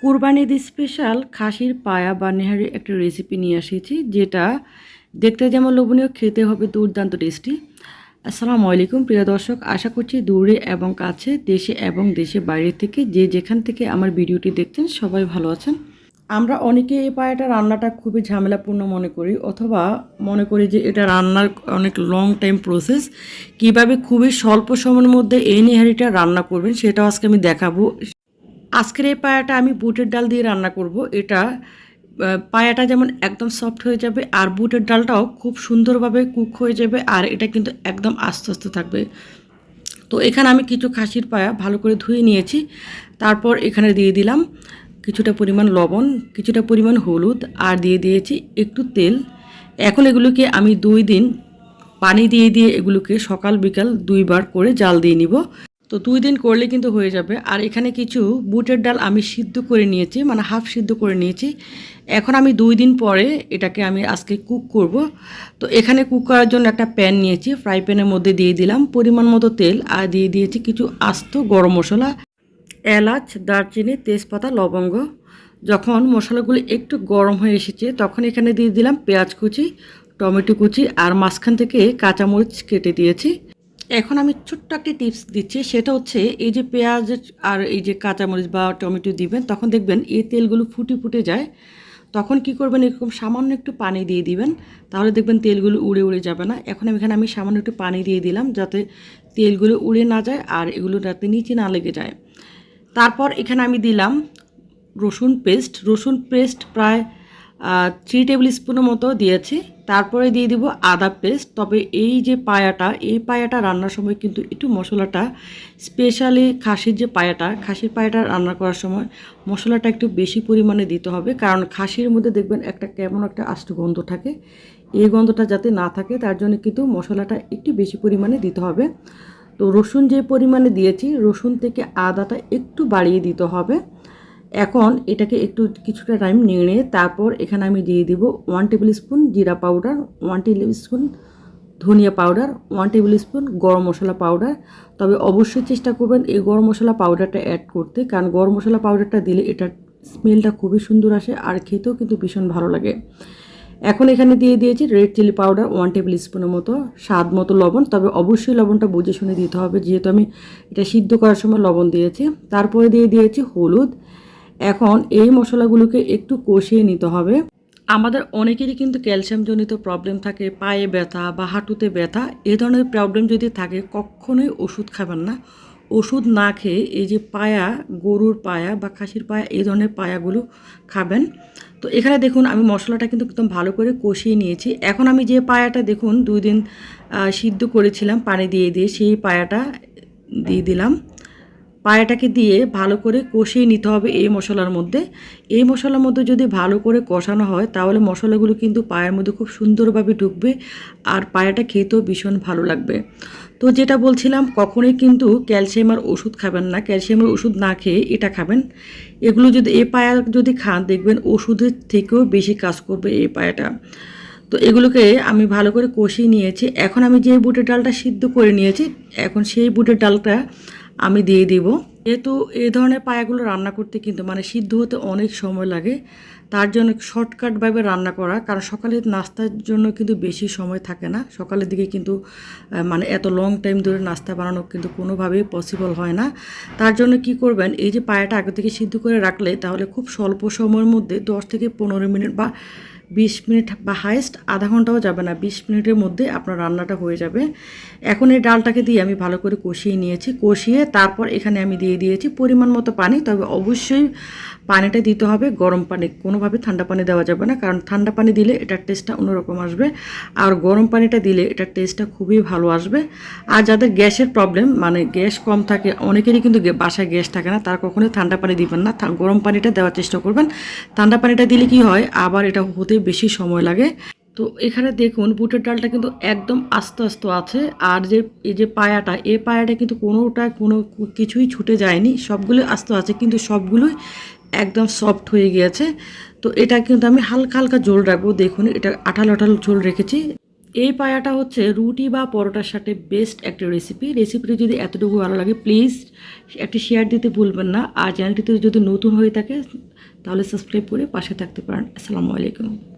Qurbani Eid special খাসির পায়া বা নেহারি একটা রেসিপি নিয়ে এসেছি, যেটা দেখতে যেমন লোভনীয়, খেতে হবে দুর্দান্ত টেস্টি। আসসালামু আলাইকুম প্রিয় দর্শক, আশা করছি দূরে এবং কাছে, দেশে এবং দেশের বাইরে থেকে যে যেখান থেকে আমার ভিডিওটি দেখছেন সবাই ভালো আছেন। আমরা অনেকে এই পায়াটা রান্নাটা খুবই ঝামেলাপূর্ণ মনে করি, অথবা মনে করি যে এটা রান্নার অনেক লং টাইম প্রসেস। কিভাবে খুবই স্বল্প সময়ের মধ্যে এই নেহারিটা রান্না করবেন সেটাও আজকে আমি দেখাবো। আজকের এই পায়াটা আমি বুটের ডাল দিয়ে রান্না করব। এটা পায়াটা যেমন একদম সফট হয়ে যাবে, আর বুটের ডালটাও খুব সুন্দরভাবে কুক হয়ে যাবে, আর এটা কিন্তু একদম আস্তে আস্তে থাকবে। তো এখানে আমি কিছু খাসির পায়া ভালো করে ধুয়ে নিয়েছি। তারপর এখানে দিয়ে দিলাম কিছুটা পরিমাণ লবণ, কিছুটা পরিমাণ হলুদ, আর দিয়ে দিয়েছি একটু তেল। এখন এগুলোকে আমি 2 দিন পানি দিয়ে দিয়ে এগুলোকে সকাল বিকাল 2 বার করে জাল দিয়ে নিব। তো 2 দিন করলে কিন্তু হয়ে যাবে। আর এখানে কিছু বুটের ডাল আমি সিদ্ধ করে নিয়েছি, মানে হাফ সিদ্ধ করে নিয়েছি। এখন আমি 2 দিন পরে এটাকে আমি আজকে কুক করব। তো এখানে কুক করার জন্য একটা প্যান নিয়েছি, ফ্রাই প্যানের মধ্যে দিয়ে দিলাম পরিমাণ মতো তেল, আর দিয়ে দিয়েছি কিছু আস্ত গরম মশলা, এলাচ, দারচিনি, তেজপাতা, লবঙ্গ। যখন মশলাগুলো একটু গরম হয়ে এসেছে তখন এখানে দিয়ে দিলাম পেঁয়াজ কুচি, টমেটো কুচি, আর মাঝখান থেকে কাঁচামরিচ কেটে দিয়েছি। এখন আমি ছোট্ট একটা টিপস দিচ্ছি, সেটা হচ্ছে এই যে পেঁয়াজ আর এই যে কাঁচামরিচ বা টমেটো দিবেন, তখন দেখবেন এই তেলগুলো ফুটে ফুটে যায়। তখন কি করবেন, এরকম সামান্য একটু পানি দিয়ে দিবেন, তাহলে দেখবেন তেলগুলো উড়ে উড়ে যাবে না। এখন এখানে আমি সামান্য একটু পানি দিয়ে দিলাম, যাতে তেলগুলো উড়ে না যায় আর এগুলো যাতে নিচে না লেগে যায়। তারপর এখানে আমি দিলাম রসুন পেস্ট প্রায় 3 টেবিল স্পুনের মতো দিয়েছি। তারপরে দিয়ে দিব আদা পেস্ট। তবে এই যে এই পায়াটা রান্নার সময় কিন্তু একটু মশলাটা, স্পেশালি খাসির পায়াটা রান্না করার সময় মশলাটা একটু বেশি পরিমাণে দিতে হবে, কারণ খাসির মধ্যে দেখবেন একটা কেমন একটা আস্ত গন্ধ থাকে। এই গন্ধটা যাতে না থাকে তার জন্য কিন্তু মশলাটা একটু বেশি পরিমাণে দিতে হবে। তো রসুন যে পরিমাণে দিয়েছি, রসুন থেকে আদাটা একটু বাড়িয়ে দিতে হবে। এখন এটাকে একটু কিছুটা টাইম নেড়ে তারপর এখানে আমি দিয়ে দিব 1 টেবিল স্পুন জিরা পাউডার, 1 টেবিল স্পুন ধনিয়া পাউডার, 1 টেবিল স্পুন গরম মশলা পাউডার। তবে অবশ্যই চেষ্টা করবেন এই গরম মশলা পাউডারটা অ্যাড করতে, কারণ গরম মশলা পাউডারটা দিলে এটার স্মেলটা খুবই সুন্দর আসে, আর খেতেও কিন্তু ভীষণ ভালো লাগে। এখন এখানে দিয়ে দিয়েছি রেড চিলি পাউডার 1 টেবিল স্পুনের মতো, স্বাদ মতো লবণ। তবে অবশ্যই লবণটা বুঝে শুনে দিতে হবে, যেহেতু আমি এটা সিদ্ধ করার সময় লবণ দিয়েছি। তারপরে দিয়ে দিয়েছি হলুদ। এখন এই মশলাগুলোকে একটু কষিয়ে নিতে হবে। আমাদের অনেকেরই কিন্তু ক্যালসিয়ামজনিত প্রবলেম থাকে, পায়ে ব্যথা বা হাঁটুতে ব্যথা। এই ধরনের প্রবলেম যদি থাকে কখনোই ওষুধ খাবেন না। ওষুধ না খেয়ে এই যে গরুর পায়া বা খাসির পায়া, এই ধরনের পায়াগুলো খাবেন। তো এখানে দেখুন আমি মশলাটা কিন্তু একদম ভালো করে কষিয়ে নিয়েছি। এখন আমি যে পায়াটা দেখুন 2 দিন সিদ্ধ করেছিলাম পানি দিয়ে দিয়ে, সেই পায়াটা দিয়ে দিলাম। পায়াটাকে দিয়ে ভালো করে কষিয়ে নিতে হবে এই মশলার মধ্যে। এই মশলার মধ্যে যদি ভালো করে কষানো হয় তাহলে মশলাগুলো কিন্তু পায়ের মধ্যে খুব সুন্দরভাবে ঢুকবে, আর পায়াটা খেতেও ভীষণ ভালো লাগবে। তো যেটা বলছিলাম, কখনোই কিন্তু ক্যালসিয়ামের ওষুধ খাবেন না। ক্যালসিয়ামের ওষুধ না খেয়ে এটা খাবেন। এগুলো যদি এই পায়া যদি খান দেখবেন ওষুধের থেকেও বেশি কাজ করবে এই পায়াটা। তো এগুলোকে আমি ভালো করে কষিয়ে নিয়েছি। এখন আমি যে বুটের ডালটা সিদ্ধ করে নিয়েছি, এখন সেই বুটের ডালটা আমি দিয়ে দিব। যেহেতু এই ধরনের পায়াগুলো রান্না করতে কিন্তু মানে সিদ্ধ হতে অনেক সময় লাগে, তার জন্য শর্টকাটভাবে রান্না করা। কারণ সকালের নাস্তার জন্য কিন্তু বেশি সময় থাকে না, সকালের দিকে কিন্তু মানে এত লং টাইম ধরে নাস্তা বানানো কিন্তু কোনোভাবেই পসিবল হয় না। তার জন্য কি করবেন, এই যে পায়াটা আগে থেকে সিদ্ধ করে রাখলে তাহলে খুব স্বল্প সময়ের মধ্যে 10 থেকে 15 মিনিট বা 20 মিনিট বা হাইস্ট আধা ঘন্টাও যাবে না, 20 মিনিটের মধ্যে আপনার রান্নাটা হয়ে যাবে। এখন এই ডালটাকে দিয়ে আমি ভালো করে কষিয়ে নিয়েছি। কষিয়ে তারপর এখানে আমি দিয়ে দিয়েছি পরিমাণ মতো পানি। তবে অবশ্যই পানিটা দিতে হবে গরম পানি, কোনোভাবে ঠান্ডা পানি দেওয়া যাবে না, কারণ ঠান্ডা পানি দিলে এটার টেস্টটা অন্যরকম আসবে, আর গরম পানিটা দিলে এটার টেস্টটা খুবই ভালো আসবে। আর যাদের গ্যাসের প্রবলেম, মানে গ্যাস কম থাকে, অনেকেরই কিন্তু বাসায় গ্যাস থাকে না, তারা কখনোই ঠান্ডা পানি দিবেন না, গরম পানিটা দেওয়ার চেষ্টা করবেন। ঠান্ডা পানিটা দিলে কি হয়, আবার এটা হতে বেশি সময় লাগে। তো এখানে দেখুন বুটের ডালটা কিন্তু একদম আস্তে আস্তে আছে, আর এই যে এই পায়াটা কিন্তু কোনো কিছুই ছুটে যায়নি, সবগুলো আস্তে আছে, কিন্তু সবগুলোই একদম সফট হয়ে গিয়েছে। তো এটা কিন্তু আমি হালকা হালকা ঝোল রাখবো। দেখুন এটা আঠালো আঠালো ঝোল রেখেছি। এই পায়াটা হচ্ছে রুটি বা পরোটার সাথে বেস্ট একটা রেসিপিটি যদি এতটুকু ভালো লাগে প্লিজ একটি শেয়ার দিতে ভুলবেন না। আর চ্যানেলটিতে যদি নতুন হয়ে থাকে তাহলে সাবস্ক্রাইব করে পাশে থাকতে পারেন। আসসালামু আলাইকুম।